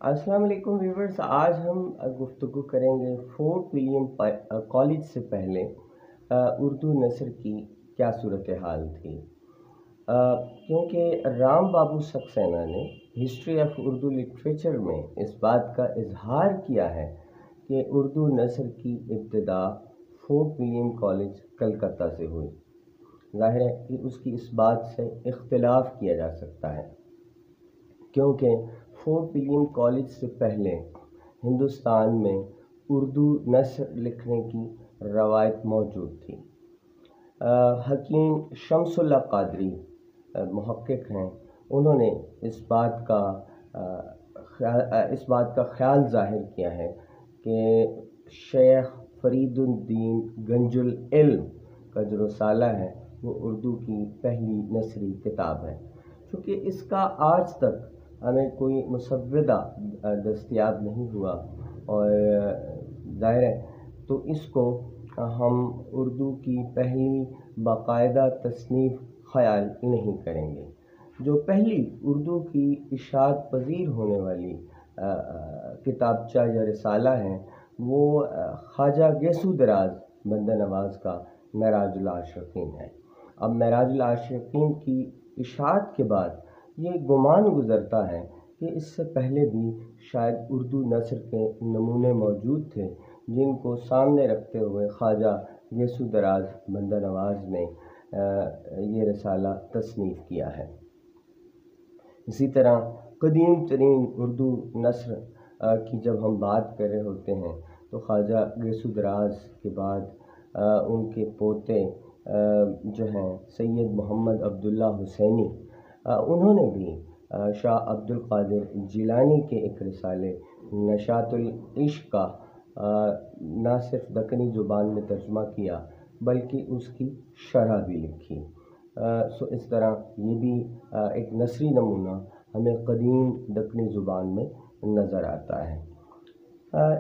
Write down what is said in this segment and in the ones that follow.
अस्सलाम वालेकुम व्यूवर्स। आज हम गुफ्तगू करेंगे फोर्ट विलियम कॉलेज से पहले उर्दू नस्र की क्या सूरत हाल थी। क्योंकि राम बाबू सक्सेना ने हिस्ट्री ऑफ उर्दू लिटरेचर में इस बात का इजहार किया है कि उर्दू नस्र की इब्तिदा फोर्ट विलियम कॉलेज कलकत्ता से हुई। ज़ाहिर है कि उसकी इस बात से इख्तिलाफ किया जा सकता है, क्योंकि फोर्ट विलियम कॉलेज से पहले हिंदुस्तान में उर्दू नस्र लिखने की रवायत मौजूद थी। हकीम शमसुल्लाह कादरी मुहक्किक हैं, उन्होंने इस बात का ख्याल ज़ाहिर किया है कि शेख फरीदुद्दीन गंजुल इल्म का जो रसाला है वो उर्दू की पहली नसरी किताब है। चूँकि इसका आज तक हमें कोई मुसव्वदा दस्तयाब नहीं हुआ और ज़ाहिर है तो इसको हम उर्दू की पहली बाकायदा तसनीफ़ ख़याल नहीं करेंगे। जो पहली उर्दू की इशाअत पज़ीर होने वाली किताबचा या रिसाला है वो ख्वाजा गेसू दराज बंदा नवाज़ का मेराजुल आशिकीन है। अब मेराजुल आशिकीन की इशाअत के बाद ये गुमान गुज़रता है कि इससे पहले भी शायद उर्दू नस्र के नमूने मौजूद थे, जिनको सामने रखते हुए ख्वाजा गेसू दराज बंदा नवाज़ ने ये रिसाला तसनीफ़ किया है। इसी तरह क़दीम तरीन उर्दू नस्र की जब हम बात कर रहे होते हैं तो ख्वाजा गेसू दराज के बाद उनके पोते जो हैं सैयद मोहम्मद अब्दुल्ला हुसैनी, उन्होंने भी शाह अब्दुल क़ादिर जिलानी के एक रिसाले नशातुल इश्क का न सिर्फ दक्कनी ज़ुबान में तर्जुमा किया बल्कि उसकी शरह भी लिखी। सो इस तरह ये भी एक नसरी नमूना हमें क़दीम दक्कनी ज़ुबान में नज़र आता है।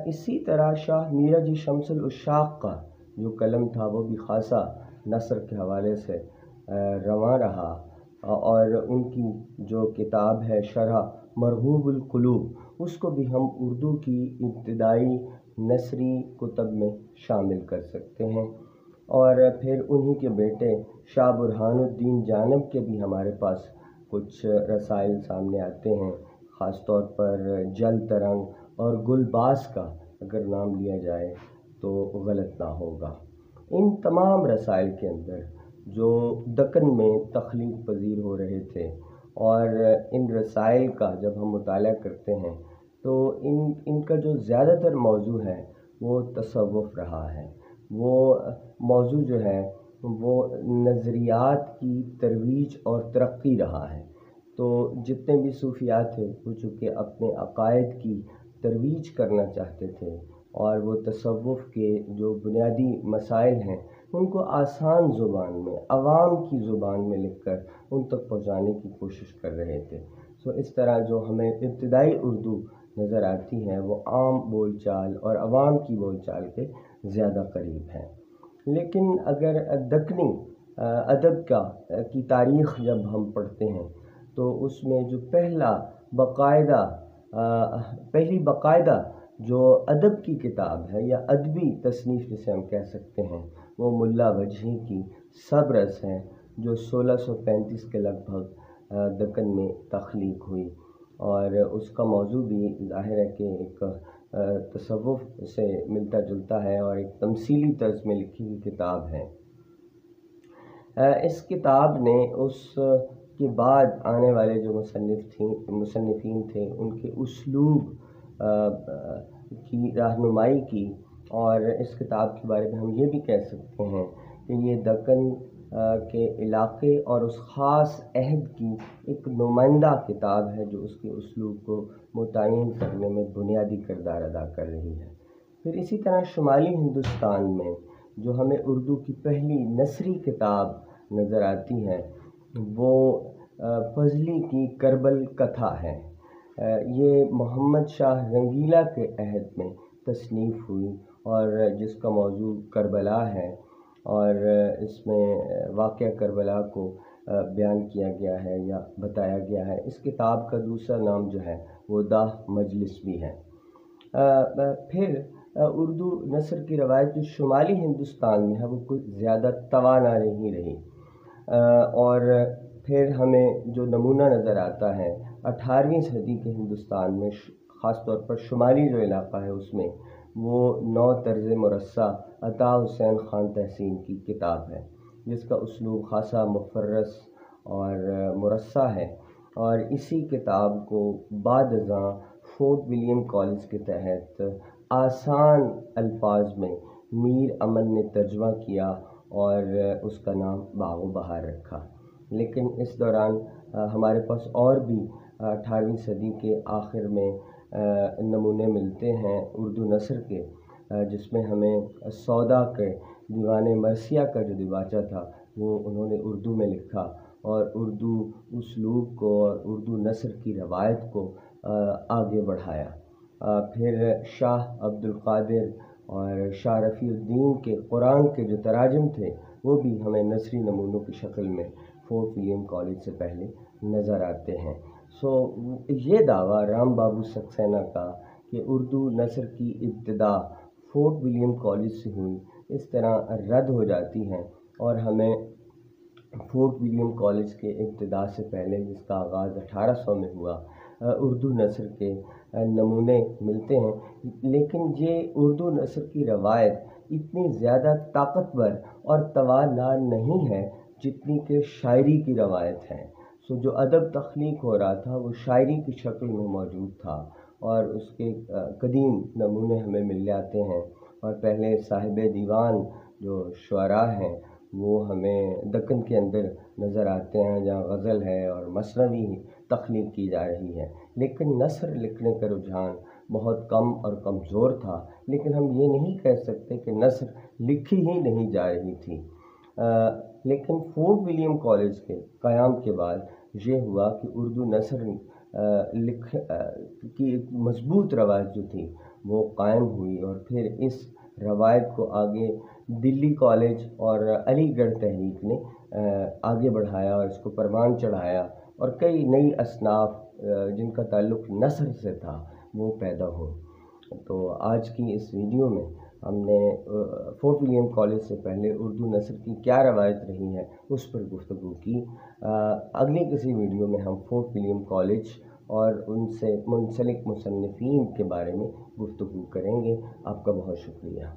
इसी तरह शाह मीरा जी शमसुल उशाक़ का जो कलम था वो भी ख़ासा नस्र के हवाले से रवां रहा और उनकी जो किताब है शरह मरगूबुल क़ुलूब उसको भी हम उर्दू की इब्तिदाई नसरी कुतब में शामिल कर सकते हैं। और फिर उन्हीं के बेटे शाह बुरहानुद्दीन जानब के भी हमारे पास कुछ रसाइल सामने आते हैं, ख़ास तौर पर जल तरंग और गुलबास का अगर नाम लिया जाए तो गलत ना होगा। इन तमाम रसाइल के अंदर जो दक्कन में तख्लीक पज़ीर हो रहे थे और इन रसाइल का जब हम मुताला करते हैं तो इनका जो ज़्यादातर मौजू है वो तसव्वुफ़ रहा है। वो मौजू जो है वो नज़रियात की तरवीज और तरक्की रहा है। तो जितने भी सूफिया थे वो चूँकि अपने अक़ायद की तरवीज करना चाहते थे और वो तसव्वुफ़ के जो बुनियादी मसाइल हैं उनको आसान ज़ुबान में, आवाम की ज़ुबान में लिखकर उन तक पहुँचाने की कोशिश कर रहे थे। सो इस तरह जो हमें इब्तिदाई उर्दू नज़र आती है वो आम बोलचाल और आवाम की बोलचाल के ज़्यादा करीब है। लेकिन अगर दक्कनी अदब की तारीख़ जब हम पढ़ते हैं तो उसमें जो पहली बाकायदा जो अदब की किताब है या अदबी तसनीफ़ जिसे हम कह सकते हैं वो मुल्ला वजही की सबरस है, जो 1635 के लगभग दक्कन में तख्लीक हुई और उसका मौजू भी ज़ाहिर है कि एक तसव्वुफ़ से मिलता जुलता है और एक तमसीली तर्ज में लिखी हुई किताब है। इस किताब ने उस के बाद आने वाले जो मुसन्निफ़ीन थे उनके उसलूब की रहनुमाई की और इस किताब के बारे में हम ये भी कह सकते हैं कि ये दक्कन के इलाक़े और उस ख़ास अहद की एक नुमाइंदा किताब है जो उसके उसलूब को मुतय्यन करने में बुनियादी किरदार अदा कर रही है। फिर इसी तरह शुमाली हिंदुस्तान में जो हमें उर्दू की पहली नसरी किताब नज़र आती है वो फजली की करबल कथा है। ये मोहम्मद शाह रंगीला के अहद में तसनीफ़ हुई और जिसका मौजू करबला है और इसमें वाक़या करबला को बयान किया गया है या बताया गया है। इस किताब का दूसरा नाम जो है वो दाह मजलिस भी हैं। फिर उर्दू नस्र की रवायत जो शुमाली हिंदुस्तान में है वो कुछ ज़्यादा तवाना नहीं रही। और फिर हमें जो नमूना नज़र आता है 18वीं सदी के हिंदुस्तान में, ख़ास तौर पर शुमाली जो इलाक़ा है उसमें, वो नौ तर्ज़ मुरस्सा अता हुसैन ख़ान तहसीन की किताब है, जिसका उसलूब ख़ासा मुफ़र्रस और मुरस्सा है। और इसी किताब को बाद अज़ां फोर्ट विलियम कॉलेज के तहत आसान अल्फाज में मीर अमन ने तर्जुमा किया और उसका नाम बाग़ व बहार रखा। लेकिन इस दौरान हमारे पास और भी 18वीं सदी के आखिर में नमूने मिलते हैं उर्दू नस्र के, जिसमें हमें सौदा के दीवान मरसिया का जो दिबाचा था वो उन्होंने उर्दू में लिखा और उर्दू उसलूब को और उर्दू नस्र की रवायत को आगे बढ़ाया। फिर शाह अब्दुल क़ादिर और शाह रफ़ीउद्दीन के कुरान के जो तराजुम थे वो भी हमें नस्री नमूनों की शक्ल में फोर्ट विलियम कॉलेज से पहले नज़र आते हैं। ये दावा राम बाबू सक्सेना का कि उर्दू नस्र की इब्तिदा फोर्ट विलियम कॉलेज से हुई, इस तरह रद्द हो जाती हैं और हमें फोर्ट विलियम कॉलेज के इब्तिदा से पहले, जिसका आगाज़ 1800 में हुआ, उर्दू नस्र के नमूने मिलते हैं। लेकिन ये उर्दू नस्र की रवायत इतनी ज़्यादा ताकतवर और तवाना नहीं है जितनी कि शायरी की रवायत है। जो अदब तख्लीक हो रहा था वो शायरी की शक्ल में मौजूद था और उसके कदीम नमूने हमें मिल जाते हैं। और पहले साहिब दीवान जो शुअरा हैं वो हमें दक्कन के अंदर नज़र आते हैं, जहाँ गज़ल है और मसनवी तख्लीक की जा रही है। लेकिन नस्र लिखने का रुझान बहुत कम और कमज़ोर था। लेकिन हम ये नहीं कह सकते कि नस्र लिखी ही नहीं जा रही थी। लेकिन फोर्ट विलियम कॉलेज के क़याम के बाद ये हुआ कि उर्दू नस्र की एक मज़बूत रवायत जो थी वो कायम हुई और फिर इस रवायत को आगे दिल्ली कॉलेज और अलीगढ़ तहरीक ने आगे बढ़ाया और इसको परवान चढ़ाया और कई नई असनाफ़ जिनका ताल्लुक़ नस्र से था वो पैदा हो। तो आज की इस वीडियो में हमने फोर्ट विलियम कॉलेज से पहले उर्दू नस्र की क्या रवायत रही है उस पर गुफ्तगू की। अगली किसी वीडियो में हम फोर्ट विलियम कॉलेज और उनसे मुंसलिक मुसन्निफ़ीन के बारे में गुफ्तगू करेंगे। आपका बहुत शुक्रिया।